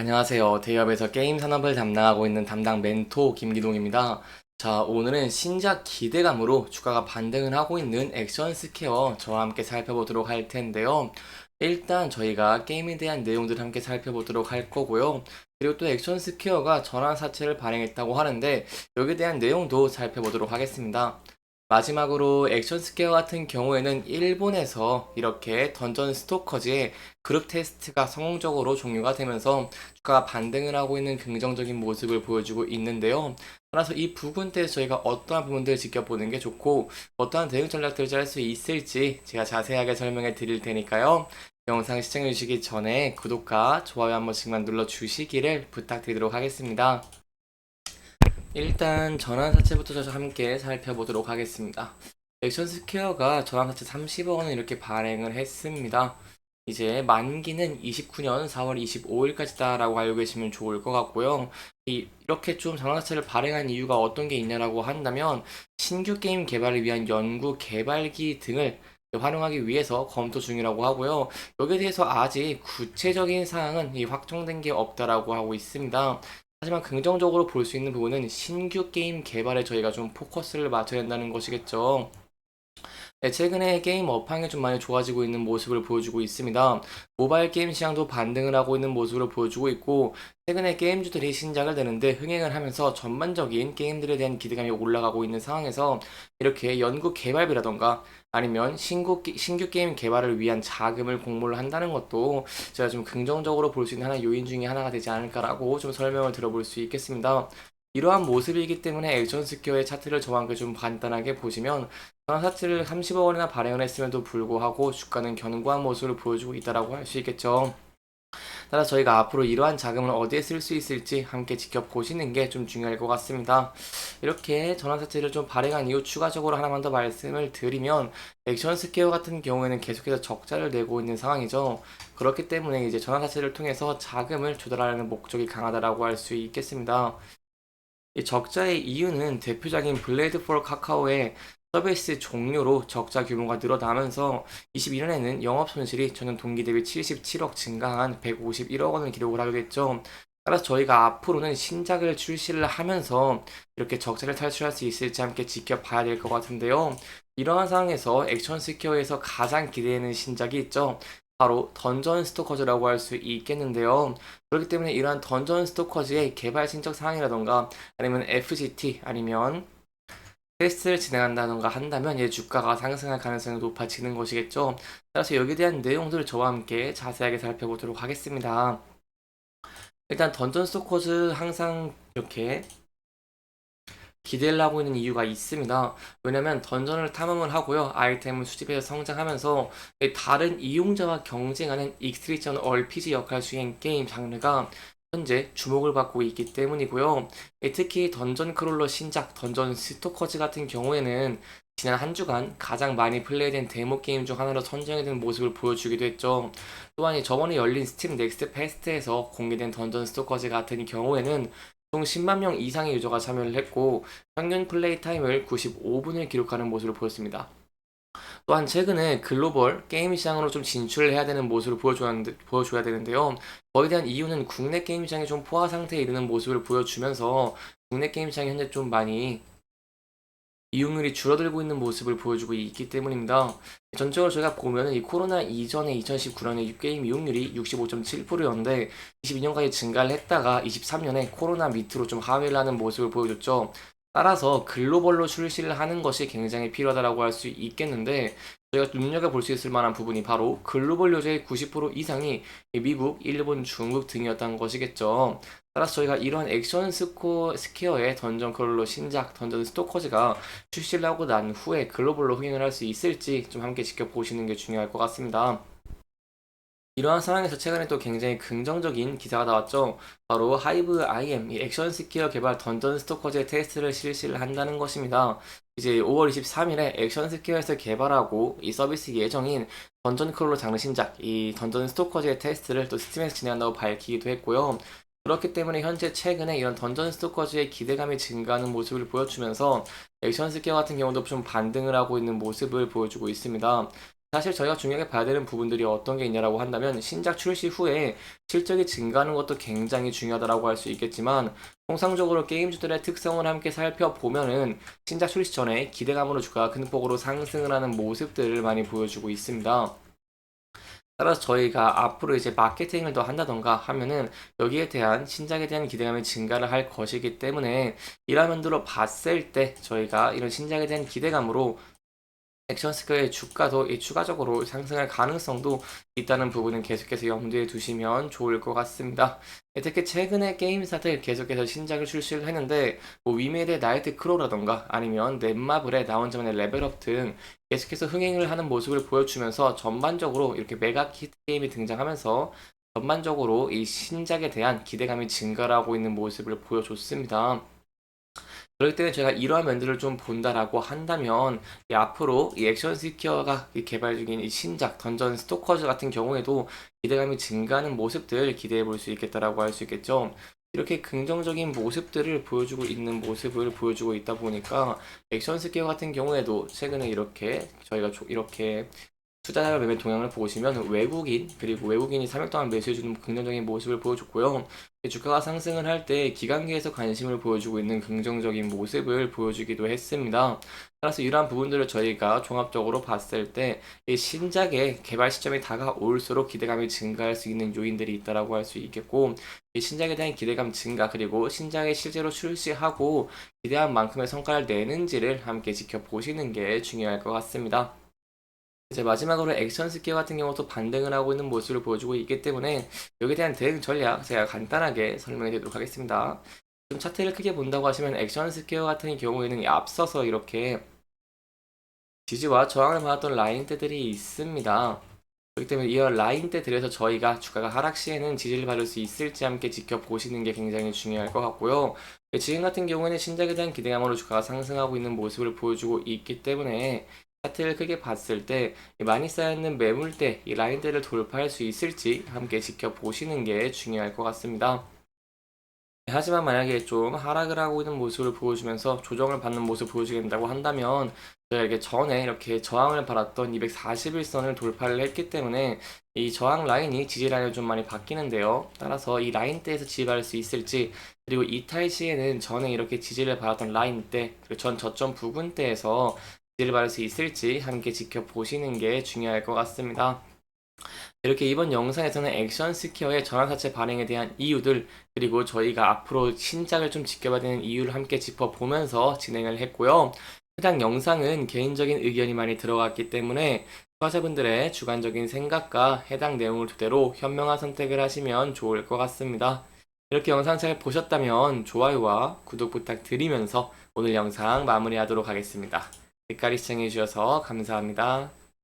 안녕하세요. 대기업에서 게임 산업을 담당하고 있는 담당 멘토 김기동입니다. 자, 오늘은 신작 기대감으로 주가가 반등을 하고 있는 액션 스퀘어 저와 함께 살펴보도록 할 텐데요. 일단 저희가 게임에 대한 내용들 함께 살펴보도록 할 거고요. 그리고 또 액션 스퀘어가 전환사채를 발행했다고 하는데 여기에 대한 내용도 살펴보도록 하겠습니다. 마지막으로 액션 스퀘어 같은 경우에는 일본에서 이렇게 던전 스토커즈의 그룹 테스트가 성공적으로 종료가 되면서 주가가 반등을 하고 있는 긍정적인 모습을 보여주고 있는데요. 따라서 이 부분 때 저희가 어떠한 부분들을 지켜보는 게 좋고 어떠한 대응 전략들을 짤 수 있을지 제가 자세하게 설명해 드릴 테니까요. 영상 시청해 주시기 전에 구독과 좋아요 한 번씩만 눌러 주시기를 부탁드리도록 하겠습니다. 일단 전환사채부터 저 함께 살펴보도록 하겠습니다. 액션 스퀘어가 전환사채 30억 원을 이렇게 발행을 했습니다. 이제 만기는 29년 4월 25일까지다라고 알고 계시면 좋을 것 같고요. 이렇게 좀 전환사채를 발행한 이유가 어떤 게 있냐라고 한다면 신규 게임 개발을 위한 연구 개발기 등을 활용하기 위해서 검토 중이라고 하고요. 여기에 대해서 아직 구체적인 사항은 확정된 게 없다라고 하고 있습니다. 하지만 긍정적으로 볼 수 있는 부분은 신규 게임 개발에 저희가 좀 포커스를 맞춰야 된다는 것이겠죠. 네, 최근에 게임 업황이 좀 많이 좋아지고 있는 모습을 보여주고 있습니다. 모바일 게임 시장도 반등을 하고 있는 모습을 보여주고 있고, 최근에 게임주들이 신작을 내는데 흥행을 하면서 전반적인 게임들에 대한 기대감이 올라가고 있는 상황에서 이렇게 연구 개발비라던가 아니면 신규 게임 개발을 위한 자금을 공모를 한다는 것도 제가 좀 긍정적으로 볼 수 있는 하나의 요인 중에 하나가 되지 않을까라고 좀 설명을 들어볼 수 있겠습니다. 이러한 모습이기 때문에 액션 스퀘어의 차트를 저와 함께 좀 간단하게 보시면 전환사치를 30억 원이나 발행을 했음에도 불구하고 주가는 견고한 모습을 보여주고 있다고 할 수 있겠죠. 따라서 저희가 앞으로 이러한 자금을 어디에 쓸 수 있을지 함께 지켜보시는 게 좀 중요할 것 같습니다. 이렇게 전환사채를 좀 발행한 이후 추가적으로 하나만 더 말씀을 드리면 액션 스퀘어 같은 경우에는 계속해서 적자를 내고 있는 상황이죠. 그렇기 때문에 이제 전환사채를 통해서 자금을 조달하는 목적이 강하다라고 할 수 있겠습니다. 이 적자의 이유는 대표적인 블레이드 폴 카카오의 서비스 종료로 적자 규모가 늘어나면서 21년에는 영업 손실이 전년 동기 대비 77억 증가한 151억 원을 기록을 하게 됐죠. 따라서 저희가 앞으로는 신작을 출시를 하면서 이렇게 적자를 탈출할 수 있을지 함께 지켜봐야 될 것 같은데요. 이러한 상황에서 액션 스퀘어에서 가장 기대되는 신작이 있죠. 바로 던전 스토커즈라고 할 수 있겠는데요. 그렇기 때문에 이러한 던전 스토커즈의 개발進捗사항이라던가 아니면 FGT 아니면 테스트를 진행한다던가 한다면 얘 주가가 상승할 가능성이 높아지는 것이겠죠. 따라서 여기에 대한 내용들을 저와 함께 자세하게 살펴보도록 하겠습니다. 일단 던전 스토커즈 항상 이렇게 기대를 하고 있는 이유가 있습니다. 왜냐면 던전을 탐험을 하고요. 아이템을 수집해서 성장하면서 다른 이용자와 경쟁하는 익스트리션 RPG 역할 수행 게임 장르가 현재 주목을 받고 있기 때문이고요. 특히 던전 크롤러 신작 던전 스토커즈 같은 경우에는 지난 한 주간 가장 많이 플레이된 데모 게임 중 하나로 선정이 된 모습을 보여주기도 했죠. 또한 저번에 열린 스팀 넥스트 페스트에서 공개된 던전 스토커즈 같은 경우에는 총 10만 명 이상의 유저가 참여를 했고 평균 플레이 타임을 95분을 기록하는 모습을 보였습니다. 또한 최근에 글로벌 게임 시장으로 좀 진출을 해야 되는 모습을 보여줘야 되는데요. 거기에 대한 이유는 국내 게임 시장이 좀 포화 상태에 이르는 모습을 보여주면서 국내 게임 시장이 현재 좀 많이 이용률이 줄어들고 있는 모습을 보여주고 있기 때문입니다. 전적으로 저희가 보면 이 코로나 이전에 2019년에 게임 이용률이 65.7%였는데 22년까지 증가를 했다가 23년에 코로나 밑으로 좀 하회를 하는 모습을 보여줬죠. 따라서 글로벌로 출시를 하는 것이 굉장히 필요하다고 할 수 있겠는데 저희가 눈여겨볼 수 있을 만한 부분이 바로 글로벌 유저의 90% 이상이 미국, 일본, 중국 등이었던 것이겠죠. 따라서 저희가 이런 액션 스퀘어의 던전 크롤러 신작 던전 스토커즈가 출시를 하고 난 후에 글로벌로 흥행을 할 수 있을지 좀 함께 지켜보시는 게 중요할 것 같습니다. 이러한 상황에서 최근에 또 굉장히 긍정적인 기사가 나왔죠. 바로 하이브 IM, 이 액션 스퀘어 개발 던전 스토커즈의 테스트를 실시를 한다는 것입니다. 이제 5월 23일에 액션 스퀘어에서 개발하고 이 서비스 예정인 던전 크롤러 장르 신작, 이 던전 스토커즈의 테스트를 또 스팀에서 진행한다고 밝히기도 했고요. 그렇기 때문에 현재 최근에 이런 던전 스토커즈의 기대감이 증가하는 모습을 보여주면서 액션 스퀘어 같은 경우도 좀 반등을 하고 있는 모습을 보여주고 있습니다. 사실 저희가 중요하게 봐야 되는 부분들이 어떤 게 있냐라고 한다면 신작 출시 후에 실적이 증가하는 것도 굉장히 중요하다라고 할 수 있겠지만 통상적으로 게임주들의 특성을 함께 살펴보면은 신작 출시 전에 기대감으로 주가가 큰 폭으로 상승을 하는 모습들을 많이 보여주고 있습니다. 따라서 저희가 앞으로 이제 마케팅을 더 한다던가 하면은 여기에 대한 신작에 대한 기대감이 증가를 할 것이기 때문에 이런 면들로 봤을 때 저희가 이런 신작에 대한 기대감으로 액션스퀘어의 주가도 추가적으로 상승할 가능성도 있다는 부분은 계속해서 염두에 두시면 좋을 것 같습니다. 특히 최근에 게임사들 계속해서 신작을 출시를 했는데 뭐 위메드의 나이트 크로라던가 아니면 넷마블의 나 혼자만의 레벨업 등 계속해서 흥행을 하는 모습을 보여주면서 전반적으로 이렇게 메가 히트 게임이 등장하면서 전반적으로 이 신작에 대한 기대감이 증가하고 있는 모습을 보여줬습니다. 그렇기 때문에 제가 이러한 면들을 좀 본다라고 한다면 앞으로 이 액션 스퀘어가 개발 중인 이 신작 던전 스토커즈 같은 경우에도 기대감이 증가하는 모습들 기대해 볼 수 있겠다라고 할 수 있겠죠. 이렇게 긍정적인 모습들을 보여주고 있는 모습을 보여주고 있다 보니까 액션 스퀘어 같은 경우에도 최근에 이렇게 저희가 이렇게 투자자 매매 동향을 보시면 외국인 그리고 외국인이 3일 동안 매수해주는 긍정적인 모습을 보여줬고요. 주가가 상승을 할 때 기관계에서 관심을 보여주고 있는 긍정적인 모습을 보여주기도 했습니다. 따라서 이러한 부분들을 저희가 종합적으로 봤을 때 이 신작의 개발 시점이 다가올수록 기대감이 증가할 수 있는 요인들이 있다라고 할 수 있겠고 이 신작에 대한 기대감 증가 그리고 신작이 실제로 출시하고 기대한 만큼의 성과를 내는지를 함께 지켜보시는 게 중요할 것 같습니다. 이제 마지막으로 액션 스퀘어 같은 경우도 반등을 하고 있는 모습을 보여주고 있기 때문에 여기에 대한 대응 전략 제가 간단하게 설명해 드리도록 하겠습니다. 좀 차트를 크게 본다고 하시면 액션 스퀘어 같은 경우에는 앞서서 이렇게 지지와 저항을 받았던 라인대들이 있습니다. 그렇기 때문에 이 라인대 들에서 저희가 주가가 하락 시에는 지지를 받을 수 있을지 함께 지켜보시는 게 굉장히 중요할 것 같고요. 지금 같은 경우에는 신작에 대한 기대감으로 주가가 상승하고 있는 모습을 보여주고 있기 때문에 차트를 크게 봤을 때 많이 쌓여있는 매물대, 이 라인대를 돌파할 수 있을지 함께 지켜보시는 게 중요할 것 같습니다. 하지만 만약에 좀 하락을 하고 있는 모습을 보여주면서 조정을 받는 모습을 보여주겠다고 한다면 저희가 이게 전에 이렇게 저항을 받았던 241선을 돌파를 했기 때문에 이 저항 라인이 지지 라인으로 좀 많이 바뀌는데요. 따라서 이 라인대에서 지지받을 수 있을지 그리고 이탈 시에는 전에 이렇게 지지를 받았던 라인대 그리고 전 저점 부근대에서 지지를 받을 수 있을지 함께 지켜보시는 게 중요할 것 같습니다. 이렇게 이번 영상에서는 액션 스퀘어의 전환사채 발행에 대한 이유들 그리고 저희가 앞으로 신작을 좀 지켜봐야 되는 이유를 함께 짚어보면서 진행을 했고요. 해당 영상은 개인적인 의견이 많이 들어갔기 때문에 투자자분들의 주관적인 생각과 해당 내용을 토대로 현명한 선택을 하시면 좋을 것 같습니다. 이렇게 영상 잘 보셨다면 좋아요와 구독 부탁드리면서 오늘 영상 마무리하도록 하겠습니다. 끝까지 시청해주셔서 감사합니다.